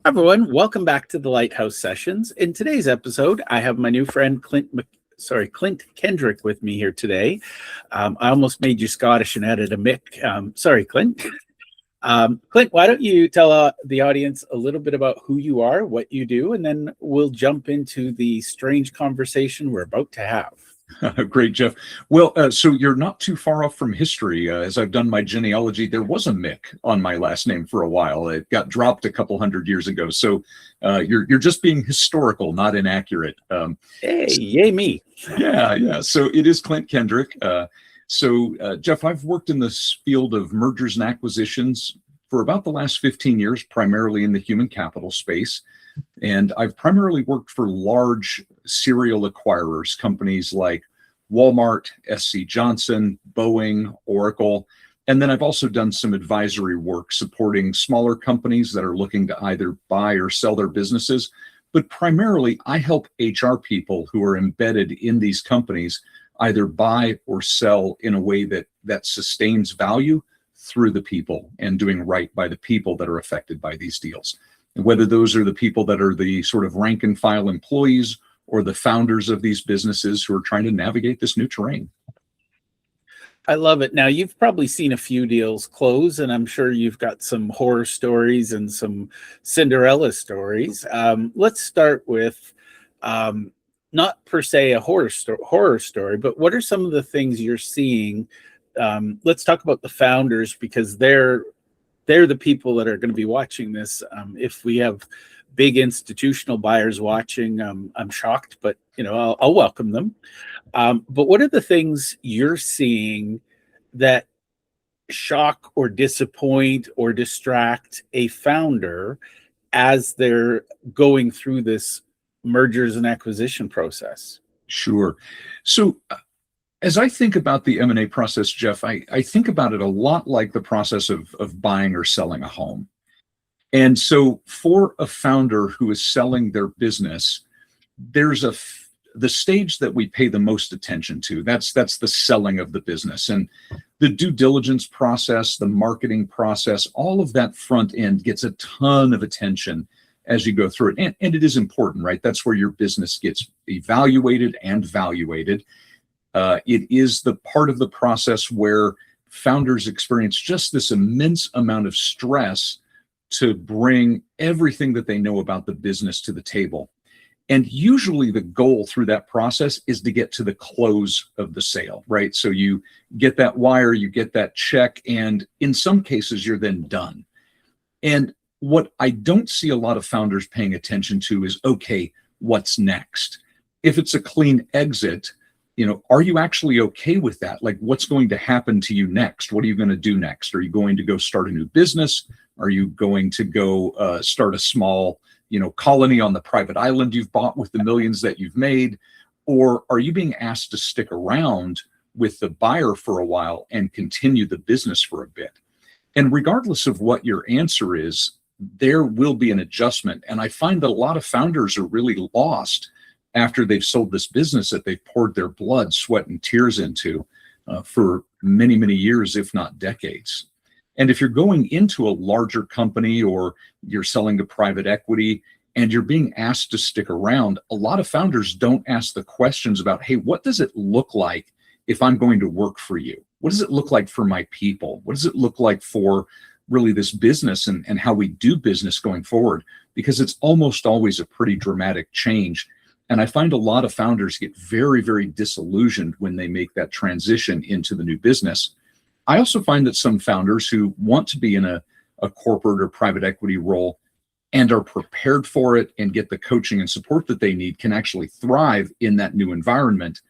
Everyone, welcome back to the Lighthouse Sessions. In today's episode, I have my new friend Klint Kendrick with me here today. I almost made you Scottish and added a Mick. Sorry, Klint. Klint, why don't you tell the audience a little bit about who you are, what you do, and then we'll jump into the strange conversation we're about to have. Great, Jeff. Well, so you're not too far off from history. As I've done my genealogy, there was a Mick on my last name for a while. It got dropped a couple hundred years ago. So you're just being historical, not inaccurate. Hey, yay me. Yeah. So it is Klint Kendrick. Jeff, I've worked in this field of mergers and acquisitions for about the last 15 years, primarily in the human capital space. And I've primarily worked for large serial acquirers, companies like Walmart, SC Johnson, Boeing, Oracle. And then I've also done some advisory work supporting smaller companies that are looking to either buy or sell their businesses. But primarily, I help HR people who are embedded in these companies either buy or sell in a way that sustains value through the people and doing right by the people that are affected by these deals. Whether those are the people that are the sort of rank and file employees or the founders of these businesses who are trying to navigate this new terrain. I love it. Now, you've probably seen a few deals close, and I'm sure you've got some horror stories and some Cinderella stories. Let's start with not per se a horror story, but what are some of the things you're seeing? Let's talk about the founders, because they're the people that are going to be watching this. If we have big institutional buyers watching, I'm shocked, but I'll welcome them. But what are the things you're seeing that shock or disappoint or distract a founder as they're going through this mergers and acquisition process? Sure. So as I think about the M&A process, Jeff, I think about it a lot like the process of buying or selling a home. And so for a founder who is selling their business, there's the stage that we pay the most attention to. That's the selling of the business. And the due diligence process, the marketing process, all of that front end gets a ton of attention as you go through it. And it is important, right? That's where your business gets evaluated and valuated. It is the part of the process where founders experience just this immense amount of stress to bring everything that they know about the business to the table. And usually the goal through that process is to get to the close of the sale, right? So you get that wire, you get that check, and in some cases you're then done. And what I don't see a lot of founders paying attention to is, okay, what's next? If it's a clean exit, are you actually okay with that? Like, what's going to happen to you next? What are you going to do next? Are you going to go start a new business? Are you going to go start a small, colony on the private island you've bought with the millions that you've made? Or are you being asked to stick around with the buyer for a while and continue the business for a bit? And regardless of what your answer is, there will be an adjustment. And I find that a lot of founders are really lost after they've sold this business that they've poured their blood, sweat, and tears into for many, many years, if not decades. And if you're going into a larger company or you're selling to private equity and you're being asked to stick around, a lot of founders don't ask the questions about, hey, what does it look like if I'm going to work for you? What does it look like for my people? What does it look like for really this business and how we do business going forward? Because it's almost always a pretty dramatic change. And I find a lot of founders get very, very disillusioned when they make that transition into the new business. I also find that some founders who want to be in a corporate or private equity role and are prepared for it and get the coaching and support that they need can actually thrive in that new environment.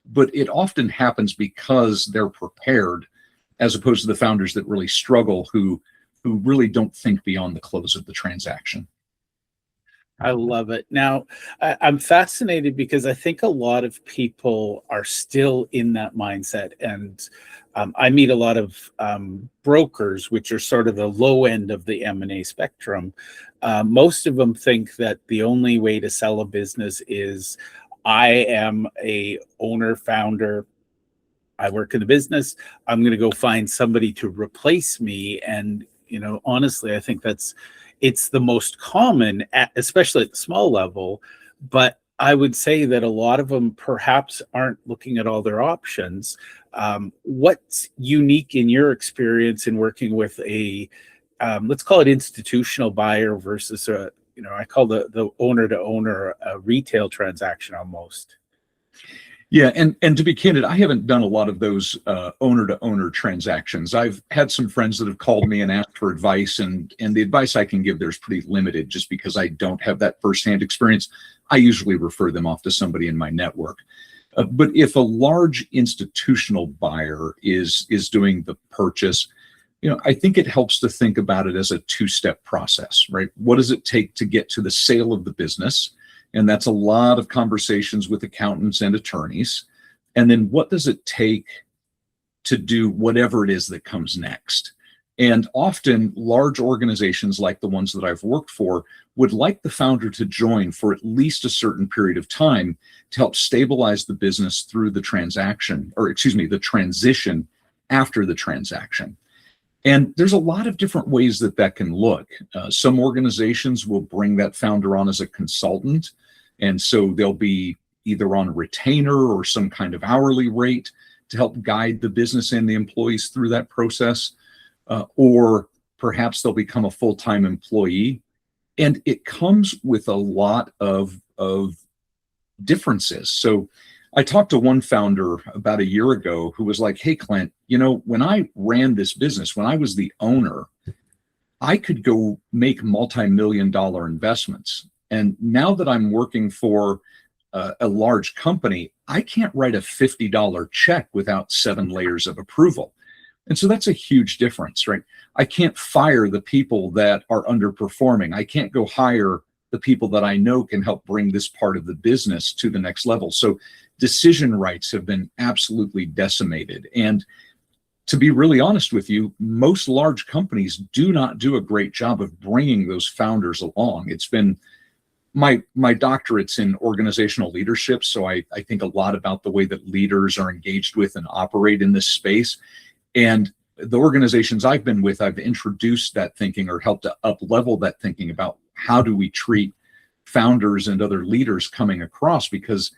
But it often happens because they're prepared, as opposed to the founders that really struggle, who really don't think beyond the close of the transaction. I love it. Now, I'm fascinated because I think a lot of people are still in that mindset. And I meet a lot of brokers, which are sort of the low end of the M&A spectrum. Most of them think that the only way to sell a business is, I am a owner, founder, I work in the business, I'm going to go find somebody to replace me and honestly, I think it's the most common, especially at the small level. But I would say that a lot of them perhaps aren't looking at all their options. What's unique in your experience in working with a, let's call it institutional buyer versus I call the owner to owner a retail transaction almost. Yeah, and to be candid, I haven't done a lot of those owner to owner transactions. I've had some friends that have called me and asked for advice, and the advice I can give there is pretty limited, just because I don't have that firsthand experience. I usually refer them off to somebody in my network. But if a large institutional buyer is doing the purchase, I think it helps to think about it as a two-step process, right? What does it take to get to the sale of the business? And that's a lot of conversations with accountants and attorneys. And then what does it take to do whatever it is that comes next? And often large organizations like the ones that I've worked for would like the founder to join for at least a certain period of time to help stabilize the business through the transaction, or excuse me, the transition after the transaction. And there's a lot of different ways that can look. Some organizations will bring that founder on as a consultant. And so they'll be either on a retainer or some kind of hourly rate to help guide the business and the employees through that process. Or perhaps they'll become a full-time employee. And it comes with a lot of differences. So I talked to one founder about a year ago who was like, "Hey, Clint, when I ran this business, when I was the owner, I could go make multi-million-dollar investments. And now that I'm working for a large company, I can't write a $50 check without 7 layers of approval." And so that's a huge difference, right? I can't fire the people that are underperforming. I can't go hire the people that I know can help bring this part of the business to the next level. So decision rights have been absolutely decimated. And to be really honest with you, most large companies do not do a great job of bringing those founders along. It's been my doctorate's in organizational leadership, so I think a lot about the way that leaders are engaged with and operate in this space. And the organizations I've been with, I've introduced that thinking or helped to up-level that thinking about how do we treat founders and other leaders coming across, because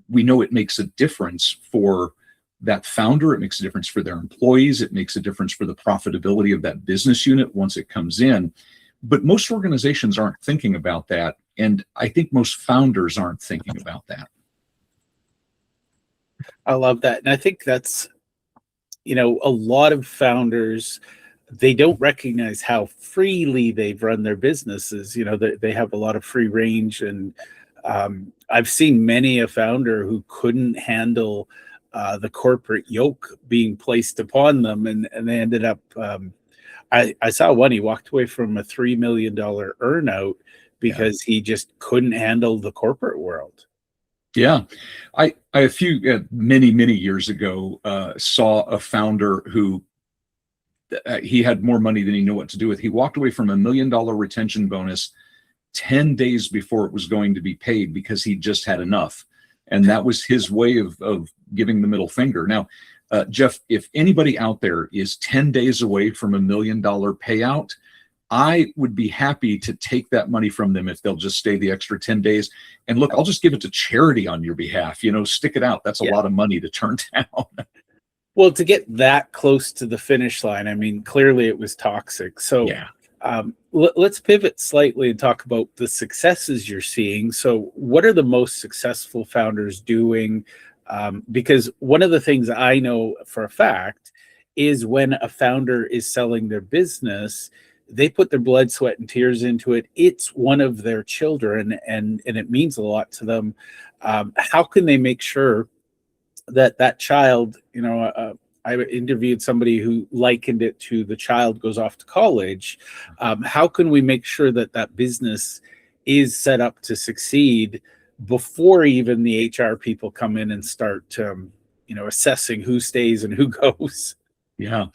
we know it makes a difference for that founder. It makes a difference for their employees. It makes a difference for the profitability of that business unit once it comes in. But most organizations aren't thinking about that. And I think most founders aren't thinking about that. I love that. And I think that's, a lot of founders, they don't recognize how freely they've run their businesses. They have a lot of free range. And I've seen many a founder who couldn't handle the corporate yoke being placed upon them. And they ended up, I saw one, he walked away from a $3 million earnout because he just couldn't handle the corporate world. Yeah, I a few many years ago saw a founder who he had more money than he knew what to do with. He walked away from $1 million retention bonus 10 days before it was going to be paid because he just had enough, and that was his way of giving the middle finger. Now, Jeff, if anybody out there is 10 days away from $1 million payout, I would be happy to take that money from them if they'll just stay the extra 10 days. And look, I'll just give it to charity on your behalf. Stick it out. That's a lot of money to turn down. Well, to get that close to the finish line, I mean, clearly it was toxic. So let's pivot slightly and talk about the successes you're seeing. So what are the most successful founders doing? Because one of the things I know for a fact is when a founder is selling their business, they put their blood, sweat, and tears into it. It's one of their children, and it means a lot to them. How can they make sure that child, I interviewed somebody who likened it to the child goes off to college. How can we make sure that business is set up to succeed before even the HR people come in and start, assessing who stays and who goes? Yeah.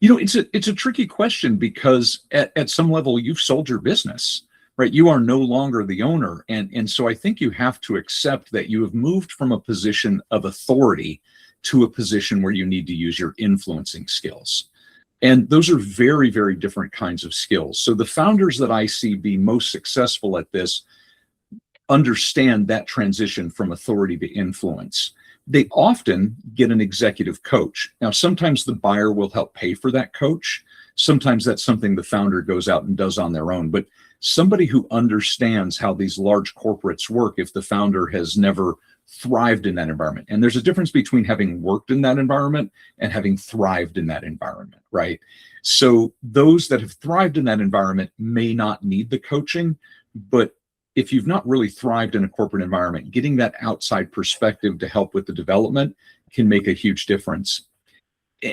It's a tricky question because at some level you've sold your business, right? You are no longer the owner. And so I think you have to accept that you have moved from a position of authority to a position where you need to use your influencing skills. And those are very, very different kinds of skills. So the founders that I see be most successful at this understand that transition from authority to influence. They often get an executive coach. Now, sometimes the buyer will help pay for that coach. Sometimes that's something the founder goes out and does on their own. But somebody who understands how these large corporates work, if the founder has never thrived in that environment. And there's a difference between having worked in that environment and having thrived in that environment, right? So those that have thrived in that environment may not need the coaching, but if you've not really thrived in a corporate environment, getting that outside perspective to help with the development can make a huge difference.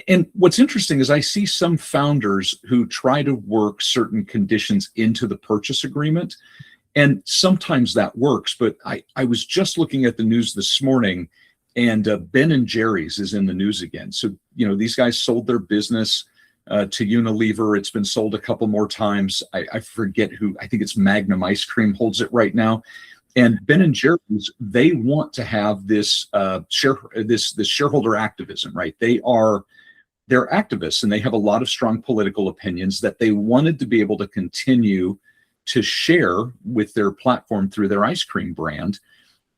And what's interesting is I see some founders who try to work certain conditions into the purchase agreement, and sometimes that works. But I was just looking at the news this morning, and Ben & Jerry's is in the news again. So, these guys sold their business to Unilever. It's been sold a couple more times. I forget who. I think it's Magnum Ice Cream holds it right now. And Ben & Jerry's, they want to have this shareholder activism, right? They're activists, and they have a lot of strong political opinions that they wanted to be able to continue to share with their platform through their ice cream brand.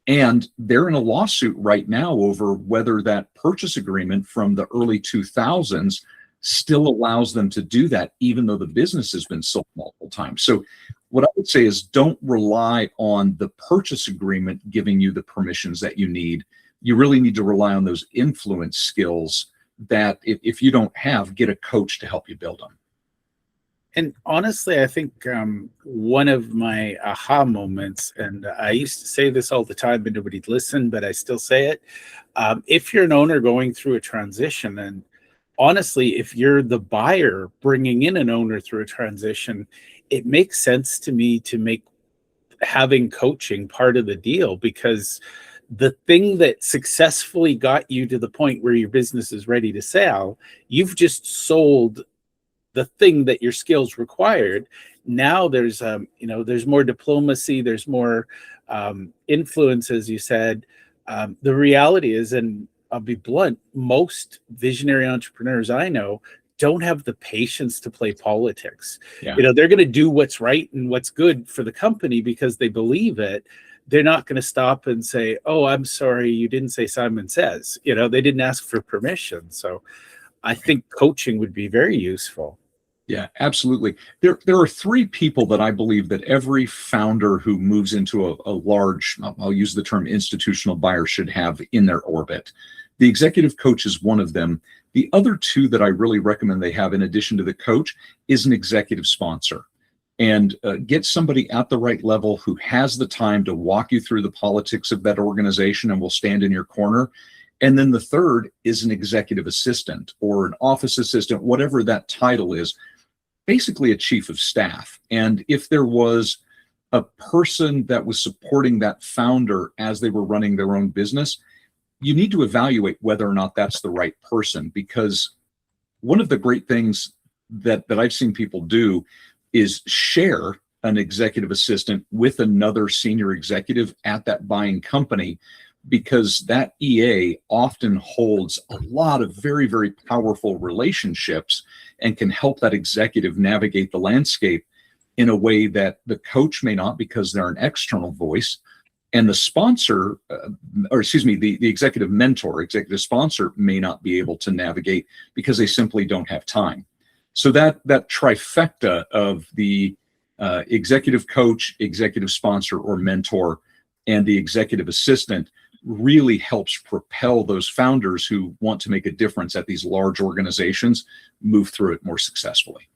And they're in a lawsuit right now over whether that purchase agreement from the early 2000s still allows them to do that, even though the business has been sold multiple times. So what I would say is don't rely on the purchase agreement giving you the permissions that you need. You really need to rely on those influence skills that if you don't have, get a coach to help you build them. And honestly, I think one of my aha moments, and I used to say this all the time, but nobody'd listen, but I still say it. If you're an owner going through a transition, and honestly, if you're the buyer bringing in an owner through a transition, it makes sense to me to make having coaching part of the deal, because the thing that successfully got you to the point where your business is ready to sell, you've just sold the thing that your skills required. Now there's there's more diplomacy, there's more influence, as you said. The reality is, and I'll be blunt, most visionary entrepreneurs I know don't have the patience to play politics. Yeah. They're going to do what's right and what's good for the company because they believe it. They're not going to stop and say, "Oh, I'm sorry, you didn't say Simon Says." They didn't ask for permission. So I think coaching would be very useful. Yeah, absolutely. There are three people that I believe that every founder who moves into a large, I'll use the term institutional buyer, should have in their orbit. The executive coach is one of them. The other two that I really recommend they have in addition to the coach is an executive sponsor. And get somebody at the right level who has the time to walk you through the politics of that organization and will stand in your corner. And then the third is an executive assistant or an office assistant, whatever that title is, basically a chief of staff. And if there was a person that was supporting that founder as they were running their own business, you need to evaluate whether or not that's the right person. Because one of the great things that I've seen people do is share an executive assistant with another senior executive at that buying company, because that EA often holds a lot of very, very powerful relationships and can help that executive navigate the landscape in a way that the coach may not, because they're an external voice, and the sponsor, the executive mentor, executive sponsor may not be able to navigate because they simply don't have time. So that trifecta of the executive coach, executive sponsor or mentor, and the executive assistant really helps propel those founders who want to make a difference at these large organizations move through it more successfully.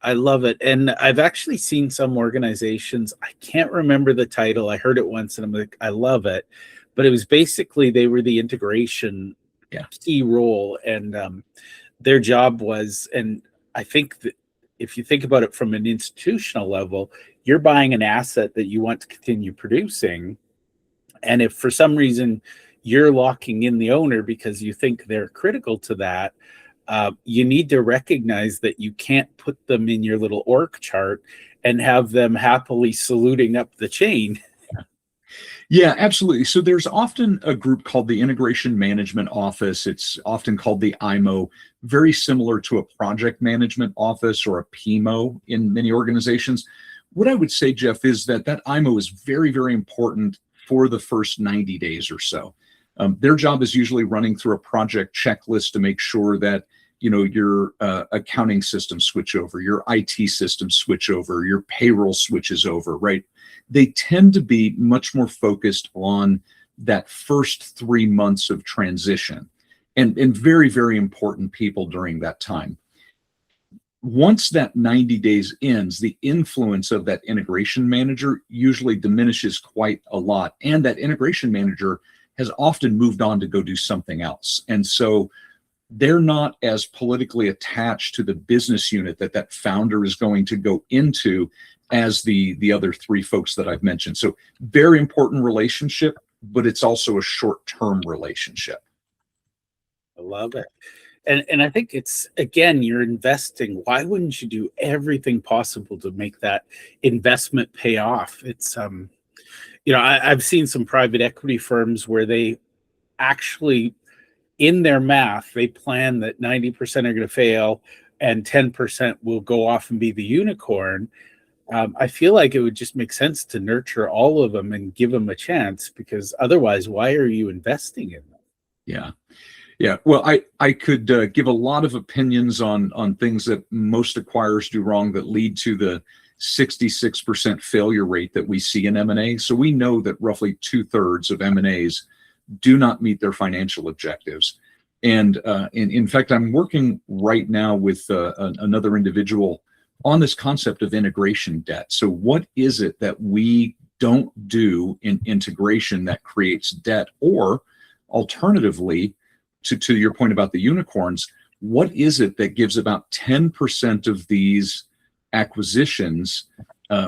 I love it. And I've actually seen some organizations, I can't remember the title. I heard it once and I'm like, I love it. But it was basically, they were the integration key role. And their job was, and I think that if you think about it from an institutional level, you're buying an asset that you want to continue producing. And if for some reason you're locking in the owner because you think they're critical to that, you need to recognize that you can't put them in your little org chart and have them happily saluting up the chain. Yeah, absolutely. So there's often a group called the Integration Management Office. It's often called the IMO. very similar to a project management office or a PMO in many organizations. What I would say, Jeff, is that IMO is very, very important for the first 90 days or so. Their job is usually running through a project checklist to make sure that your accounting systems switch over, your IT systems switch over, your payroll switches over, right? They tend to be much more focused on that first 3 months of transition, and very, very important people during that time. Once that 90 days ends, the influence of that integration manager usually diminishes quite a lot. And that integration manager has often moved on to go do something else. And so they're not as politically attached to the business unit that founder is going to go into as the other 3 folks that I've mentioned. So very important relationship, but it's also a short-term relationship. I love it. And I think it's, again, you're investing. Why wouldn't you do everything possible to make that investment pay off? It's, I've seen some private equity firms where they actually, in their math, they plan that 90% are going to fail and 10% will go off and be the unicorn. I feel like it would just make sense to nurture all of them and give them a chance, because otherwise, why are you investing in them? Yeah. Yeah, well, I could give a lot of opinions on things that most acquirers do wrong that lead to the 66% failure rate that we see in M&A. So we know that roughly 2/3 of M&As do not meet their financial objectives. And in fact, I'm working right now with another individual on this concept of integration debt. So what is it that we don't do in integration that creates debt? Or alternatively, to your point about the unicorns, what is it that gives about 10% of these acquisitions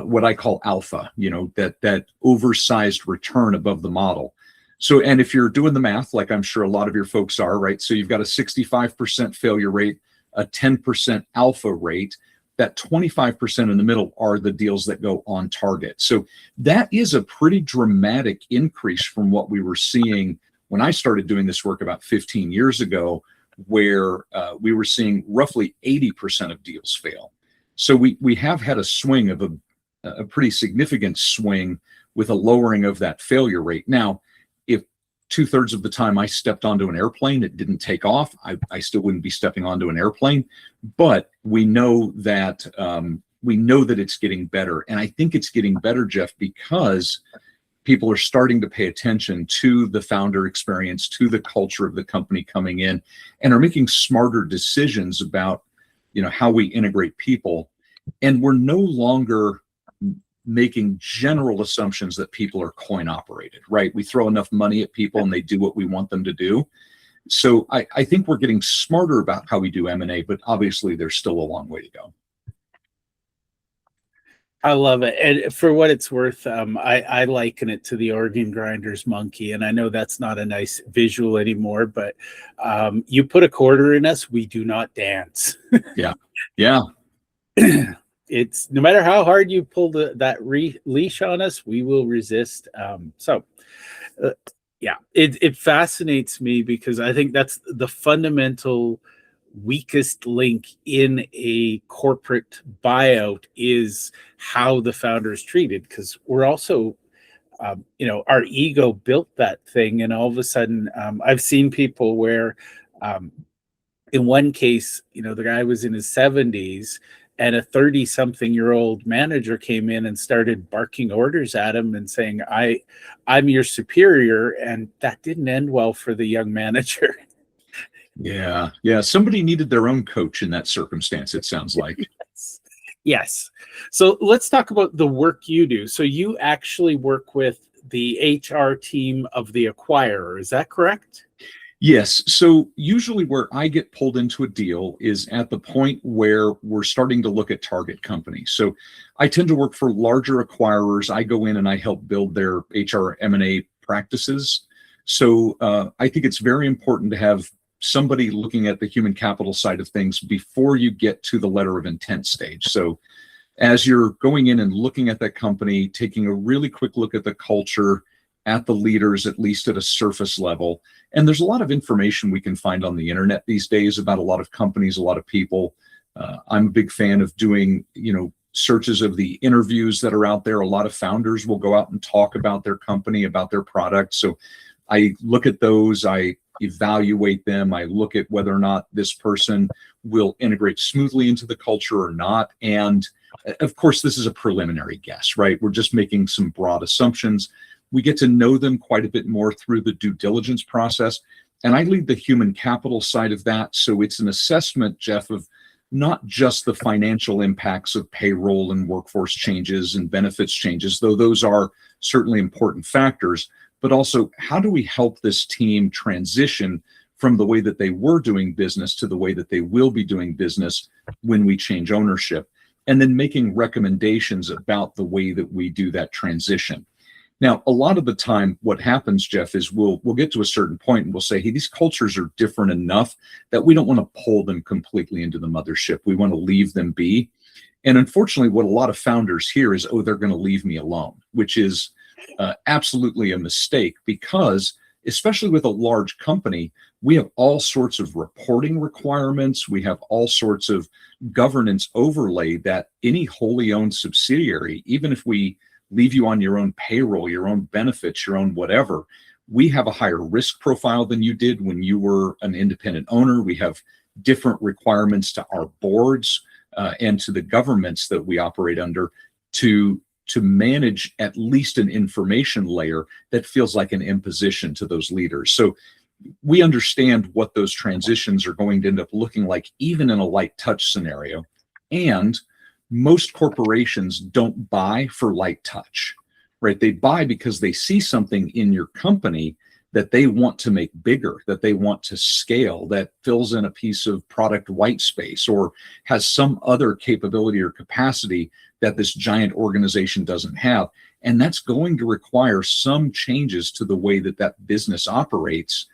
what I call alpha, that oversized return above the model? So, and if you're doing the math, like I'm sure a lot of your folks are, right? So you've got a 65% failure rate, a 10% alpha rate. That 25% in the middle are the deals that go on target. So that is a pretty dramatic increase from what we were seeing when I started doing this work about 15 years ago, where we were seeing roughly 80% of deals fail. So we have had a swing of a pretty significant swing with a lowering of that failure rate. Now, if 2/3 of the time I stepped onto an airplane, it didn't take off, I still wouldn't be stepping onto an airplane. But we know that it's getting better, and I think it's getting better, Jeff, because people are starting to pay attention to the founder experience, to the culture of the company coming in, and are making smarter decisions about, how we integrate people. And we're no longer making general assumptions that people are coin operated, right? We throw enough money at people and they do what we want them to do. So I think we're getting smarter about how we do M&A, but obviously there's still a long way to go. I love it. And for what it's worth, I liken it to the organ grinder's monkey. And I know that's not a nice visual anymore, but you put a quarter in us, we do not dance. Yeah. Yeah. It's no matter how hard you pull that leash on us, we will resist. Yeah, it fascinates me, because I think that's the fundamental weakest link in a corporate buyout, is how the founder is treated. Because we're also, our ego built that thing, and all of a sudden, I've seen people where, in one case, the guy was in his 70s, and a 30-something-year-old manager came in and started barking orders at him and saying, I'm your superior. And that didn't end well for the young manager. Yeah. Yeah. Somebody needed their own coach in that circumstance, it sounds like. Yes. So let's talk about the work you do. So you actually work with the HR team of the acquirer. Is that correct? Yes. So usually where I get pulled into a deal is at the point where we're starting to look at target companies. So I tend to work for larger acquirers. I go in and I help build their HR M&A practices. So I think it's very important to have somebody looking at the human capital side of things before you get to the letter of intent stage. So as you're going in and looking at that company, taking a really quick look at the culture, at the leaders, at least at a surface level. And there's a lot of information we can find on the internet these days about a lot of companies, a lot of people. I'm a big fan of doing, searches of the interviews that are out there. A lot of founders will go out and talk about their company, about their product. So I look at those, I evaluate them, I look at whether or not this person will integrate smoothly into the culture or not. And of course, this is a preliminary guess, right? We're just making some broad assumptions. We get to know them quite a bit more through the due diligence process. And I lead the human capital side of that. So it's an assessment, Jeff, of not just the financial impacts of payroll and workforce changes and benefits changes, though those are certainly important factors, but also how do we help this team transition from the way that they were doing business to the way that they will be doing business when we change ownership, and then making recommendations about the way that we do that transition. Now, a lot of the time, what happens, Jeff, is we'll get to a certain point and we'll say, hey, these cultures are different enough that we don't want to pull them completely into the mothership. We want to leave them be. And unfortunately, what a lot of founders hear is, oh, they're going to leave me alone, which is absolutely a mistake, because especially with a large company, we have all sorts of reporting requirements. We have all sorts of governance overlay that any wholly owned subsidiary, even if we leave you on your own payroll, your own benefits, your own whatever, we have a higher risk profile than you did when you were an independent owner. We have different requirements to our boards and to the governments that we operate under to manage at least an information layer that feels like an imposition to those leaders. So we understand what those transitions are going to end up looking like, even in a light touch scenario. And most corporations don't buy for light touch, right? They buy because they see something in your company that they want to make bigger, that they want to scale, that fills in a piece of product white space or has some other capability or capacity that this giant organization doesn't have. And that's going to require some changes to the way that that business operates.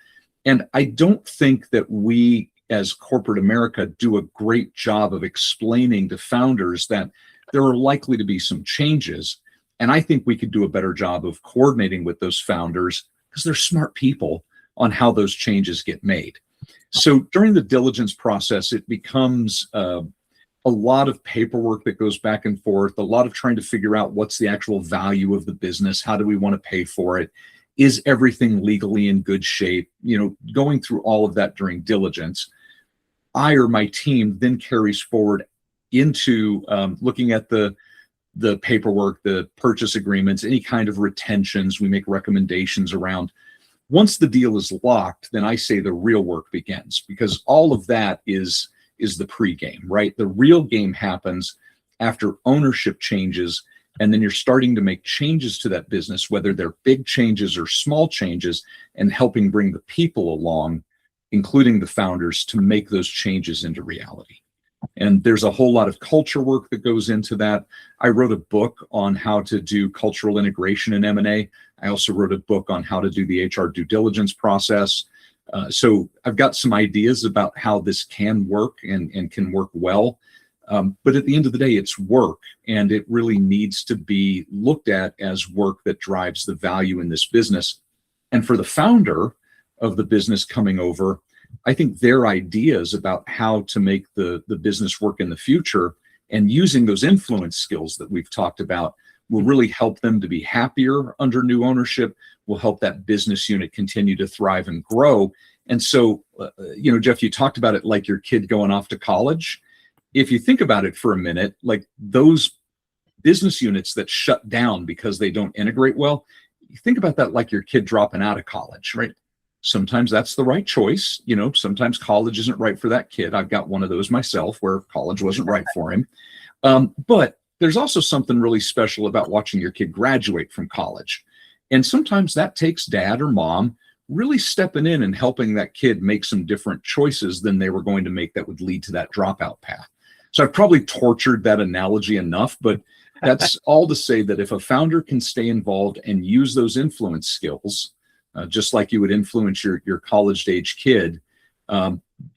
And I don't think that we as corporate America do a great job of explaining to founders that there are likely to be some changes. And I think we could do a better job of coordinating with those founders, because they're smart people, on how those changes get made. So during the diligence process, it becomes a lot of paperwork that goes back and forth, a lot of trying to figure out what's the actual value of the business, how do we want to pay for it, is everything legally in good shape, going through all of that during diligence. I or my team then carries forward into looking at the paperwork, the purchase agreements, any kind of retentions. We make recommendations around. Once the deal is locked, then I say the real work begins, because all of that is the pregame, right? The real game happens after ownership changes, and then you're starting to make changes to that business, whether they're big changes or small changes, and helping bring the people along, including the founders, to make those changes into reality. And there's a whole lot of culture work that goes into that. I wrote a book on how to do cultural integration in M&A. I also wrote a book on how to do the HR due diligence process. So I've got some ideas about how this can work and can work well. But at the end of the day, it's work, and it really needs to be looked at as work that drives the value in this business. And for the founder of the business coming over, I think their ideas about how to make the business work in the future and using those influence skills that we've talked about will really help them to be happier under new ownership, will help that business unit continue to thrive and grow. And so, Jeff, you talked about it like your kid going off to college. If you think about it for a minute, like those business units that shut down because they don't integrate well, you think about that like your kid dropping out of college, right? Sometimes that's the right choice. Sometimes college isn't right for that kid. I've got one of those myself where college wasn't right for him. But there's also something really special about watching your kid graduate from college. And sometimes that takes dad or mom really stepping in and helping that kid make some different choices than they were going to make that would lead to that dropout path. So I've probably tortured that analogy enough, but that's all to say that if a founder can stay involved and use those influence skills, just like you would influence your college age kid,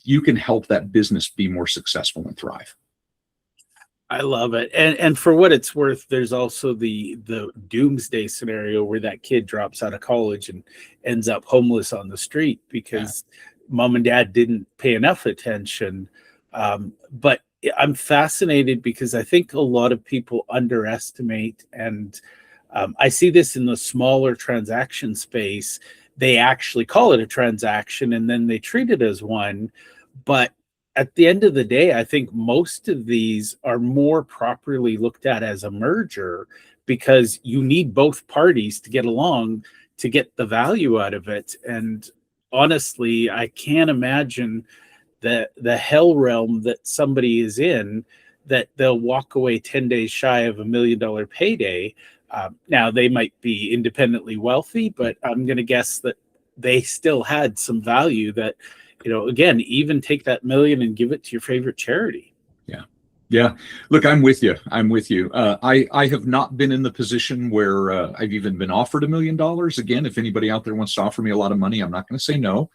you can help that business be more successful and thrive. I love it. And for what it's worth, there's also the doomsday scenario where that kid drops out of college and ends up homeless on the street Yeah. because mom and dad didn't pay enough attention. But I'm fascinated because I think a lot of people underestimate, and I see this in the smaller transaction space. They actually call it a transaction and then they treat it as one. But at the end of the day, I think most of these are more properly looked at as a merger because you need both parties to get along to get the value out of it. And honestly, I can't imagine the hell realm that somebody is in that they'll walk away 10 days shy of $1 million payday. Now they might be independently wealthy, but I'm going to guess that they still had some value that, again, even take that million and give it to your favorite charity. Yeah. Yeah. Look, I'm with you. I'm with you. I have not been in the position where I've even been offered $1 million. Again, if anybody out there wants to offer me a lot of money, I'm not going to say no.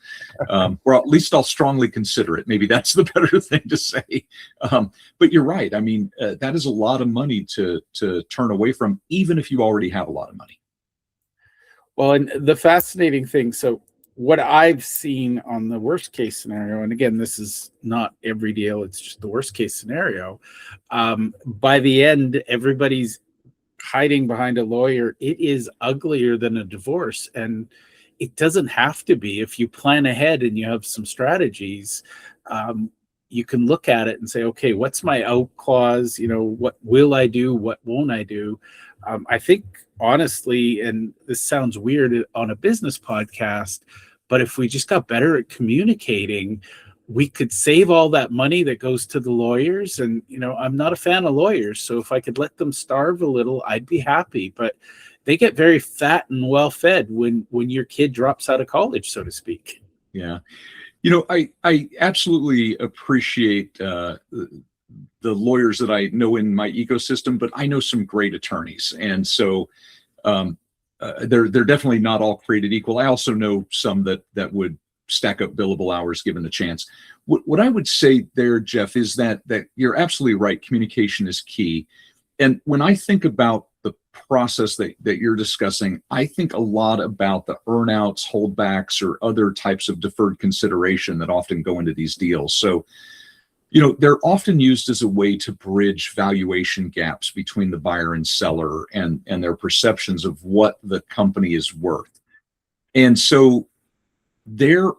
Or at least I'll strongly consider it. Maybe that's the better thing to say. But you're right. I mean, that is a lot of money to turn away from, even if you already have a lot of money. Well, and the fascinating thing, so what I've seen on the worst case scenario, and again, this is not every deal, it's just the worst case scenario. By the end, everybody's hiding behind a lawyer. It is uglier than a divorce. And it doesn't have to be. If you plan ahead and you have some strategies, you can look at it and say, okay, what's my out clause? What will I do? What won't I do? I think, honestly, and this sounds weird on a business podcast, but if we just got better at communicating, we could save all that money that goes to the lawyers. And, I'm not a fan of lawyers, so if I could let them starve a little, I'd be happy. But they get very fat and well fed when your kid drops out of college, so to speak. Yeah. I absolutely appreciate the lawyers that I know in my ecosystem, but I know some great attorneys. And so they're definitely not all created equal. I also know some that would stack up billable hours given the chance. What I would say there, Jeff, is that you're absolutely right. Communication is key. And when I think about the process that you're discussing, I think a lot about the earnouts, holdbacks, or other types of deferred consideration that often go into these deals. So, they're often used as a way to bridge valuation gaps between the buyer and seller and their perceptions of what the company is worth. And so there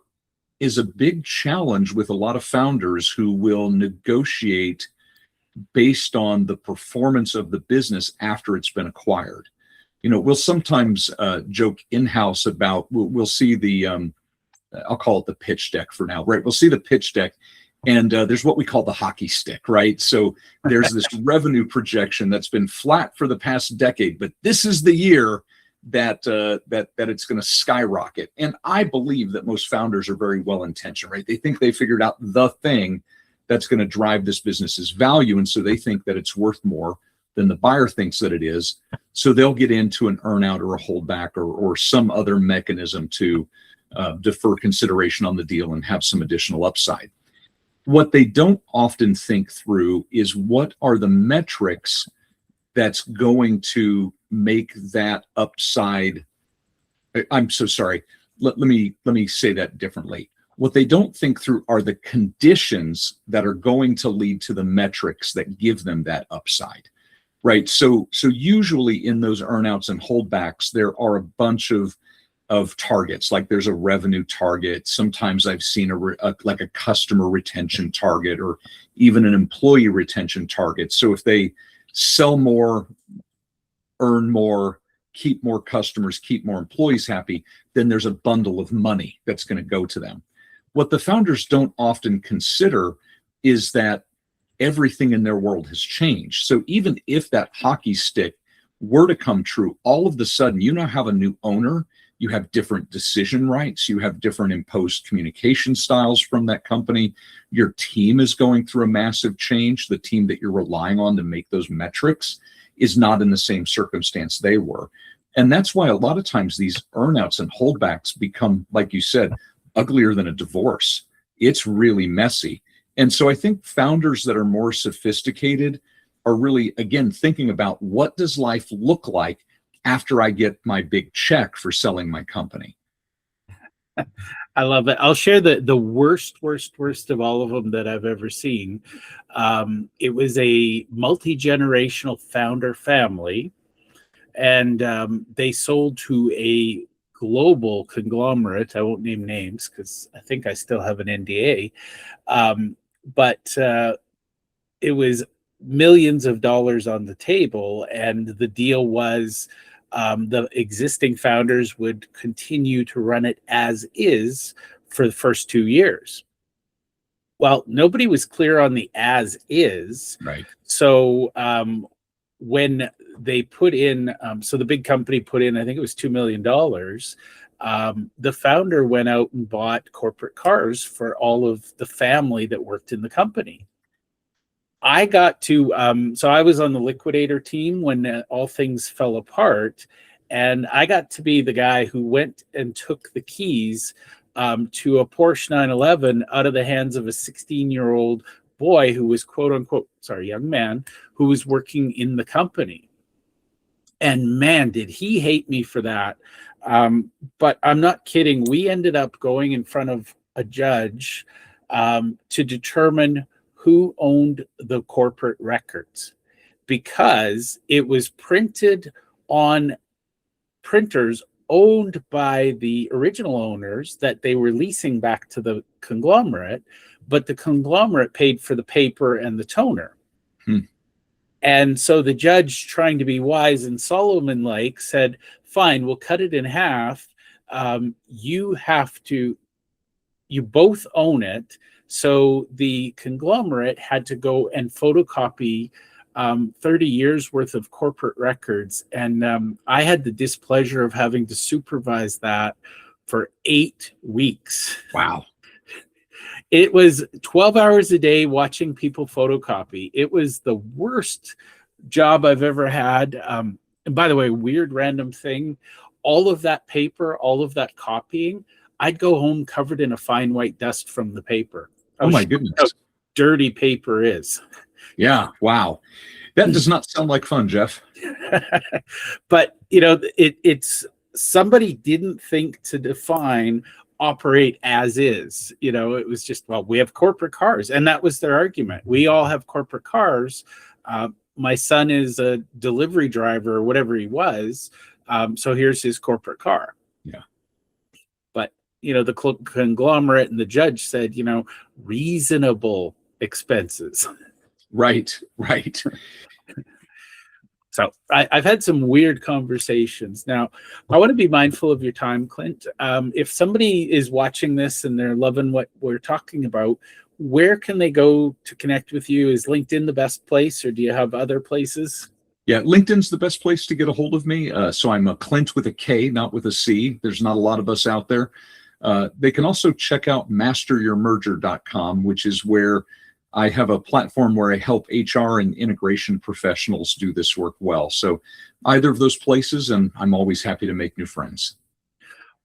is a big challenge with a lot of founders who will negotiate based on the performance of the business after it's been acquired. We'll sometimes joke in-house about, we'll see the, I'll call it the pitch deck for now, right? We'll see the pitch deck. And there's what we call the hockey stick, right? So there's this revenue projection that's been flat for the past decade, but this is the year that it's going to skyrocket. And I believe that most founders are very well intentioned, right? They think they figured out the thing that's going to drive this business's value, and so they think that it's worth more than the buyer thinks that it is. So they'll get into an earnout or a holdback or some other mechanism to defer consideration on the deal and have some additional upside. What they don't often think through is what are the metrics that's going to make that upside. I'm so sorry. Let me say that differently. What they don't think through are the conditions that are going to lead to the metrics that give them that upside, right? So usually in those earnouts and holdbacks, there are a bunch of targets. Like there's a revenue target. Sometimes I've seen like a customer retention target or even an employee retention target. So if they sell more, earn more, keep more customers, keep more employees happy, then there's a bundle of money that's going to go to them. What the founders don't often consider is that everything in their world has changed. So even if that hockey stick were to come true, all of a sudden you now have a new owner. You have different decision rights. You have different imposed communication styles from that company. Your team is going through a massive change. The team that you're relying on to make those metrics is not in the same circumstance they were. And that's why a lot of times these earnouts and holdbacks become, like you said, uglier than a divorce. It's really messy. And so I think founders that are more sophisticated are really, again, thinking about what does life look like after I get my big check for selling my company. I love it. I'll share the worst of all of them that I've ever seen. It was a multi-generational founder family, and they sold to a global conglomerate. I won't name names because I think I still have an NDA. But it was millions of dollars on the table, and the deal was the existing founders would continue to run it as is for the first 2 years. Well, nobody was clear on the as is. Right. So when they put in, so the big company put in, I think it was $2 million. The founder went out and bought corporate cars for all of the family that worked in the company. I got to, so I was on the liquidator team when all things fell apart, and I got to be the guy who went and took the keys to a Porsche 911 out of the hands of a 16-year-old boy who was young man who was working in the company. And man, did he hate me for that. But I'm not kidding. We ended up going in front of a judge to determine who owned the corporate records, because it was printed on printers owned by the original owners that they were leasing back to the conglomerate, but the conglomerate paid for the paper and the toner. And so the judge, trying to be wise and Solomon-like, said, fine, we'll cut it in half. You both own it. So the conglomerate had to go and photocopy 30 years worth of corporate records. And I had the displeasure of having to supervise that for 8 weeks. Wow. It was 12 hours a day watching people photocopy. It was the worst job I've ever had. And by the way, weird random thing, all of that paper, all of that copying, I'd go home covered in a fine white dust from the paper. Oh my goodness. How dirty paper is. Yeah. Wow. That does not sound like fun, Jeff. But, it's somebody didn't think to define operate as is. It was just, well, we have corporate cars. And that was their argument. We all have corporate cars. My son is a delivery driver or whatever he was. So here's his corporate car. Yeah. But, the conglomerate and the judge said, reasonable expenses. Right. So I've had some weird conversations. Now, I want to be mindful of your time, Klint. If somebody is watching this and they're loving what we're talking about, where can they go to connect with you? Is LinkedIn the best place, or do you have other places? Yeah, LinkedIn's the best place to get a hold of me. So I'm a Klint with a K, not with a C. There's not a lot of us out there. They can also check out masteryourmerger.com, which is where I have a platform where I help HR and integration professionals do this work well. So either of those places, and I'm always happy to make new friends.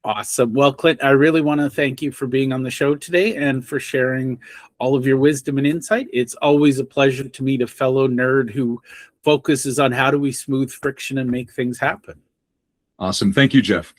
Awesome. Well, Klint, I really want to thank you for being on the show today and for sharing all of your wisdom and insight. It's always a pleasure to meet a fellow nerd who focuses on how do we smooth friction and make things happen. Awesome. Thank you, Jeff.